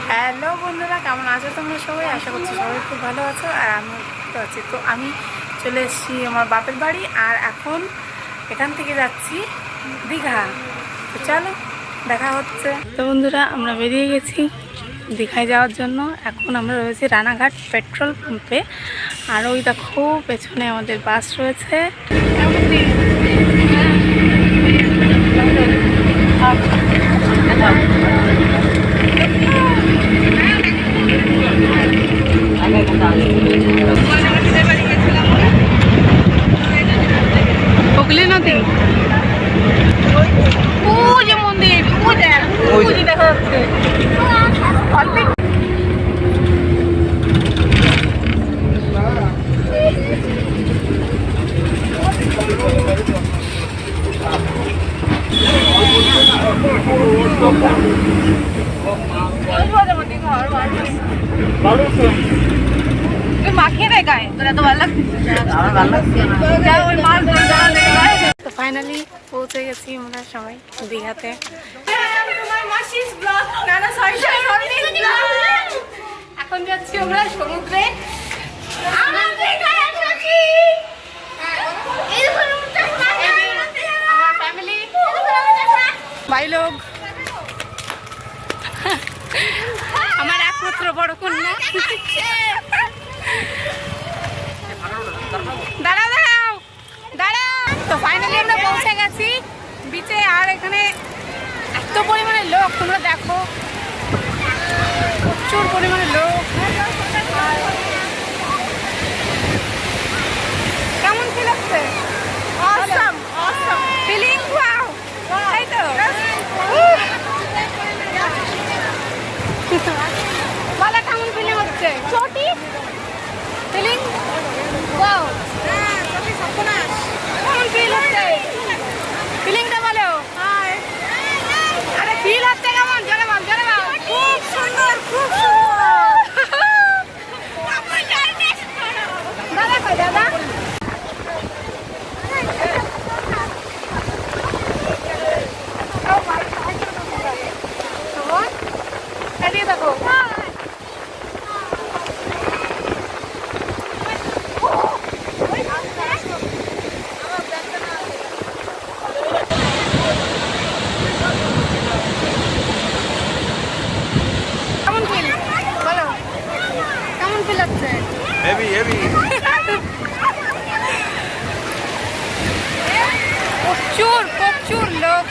Hello বন্ধুরা, কেমন আছো তোমরা সবাই? আশা করছি সবাই খুব ভালো আছো আর আমি তো আছি। তো আমি চলে এসেছি আমার বাপের বাড়ি আর এখন এখান থেকে যাচ্ছি দীঘা। তো চলো দেখা হচ্ছে। তো বন্ধুরা, আমরা বেরিয়ে গেছি দীঘায় যাওয়ার জন্য। এখন আমরা রয়েছি রানাঘাট পেট্রোল পাম্পে আর ওই দেখো পেছনে আমাদের বাস রয়েছে। হুগলি নদী, ওই যে মন্দির, ওই দেখা যাচ্ছে। তো ফাইনালি পৌঁছে গেছি আমরা সবাই দীঘাতে। এখন যাচ্ছি আমরা সমুদ্রে। ফ্যামিলি ভাই লোক, আমার একমাত্র বড় কন্যা। দাঁড়াও দাঁড়াও দাঁড়াও। তো ফাইনালি আমরা পৌঁছে গেছি বিচে। আর এখানে এত পরিমাণে লোক, তোমরা দেখো, প্রচুর পরিমাণে লোক। কেমন ফিল হচ্ছে? Awesome awesome feeling. ওয়াও, তাই তো। বলা কেমন ফিলিং হচ্ছে? ছোটি ফিলিং। ওয়াও, কেমন ফিল হচ্ছে? ফিলিংটা বলো। আরে ফিল হচ্ছে কেমন? জোরে বল, জোরে বল। খুব সুন্দর, খুব দাদা কই দাদা? দেখো হেভি হেভি, প্রচুর প্রচুর লোক।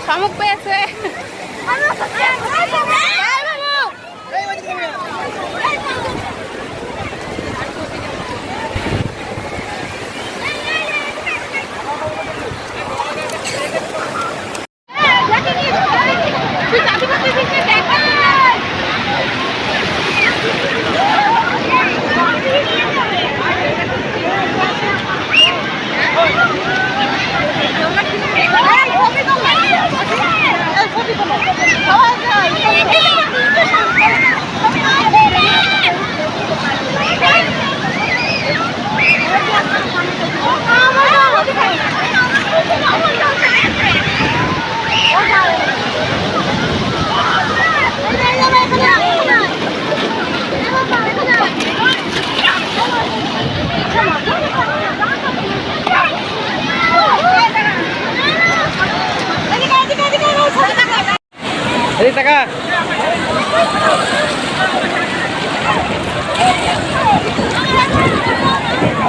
শামুক পেয়েছে। টাকা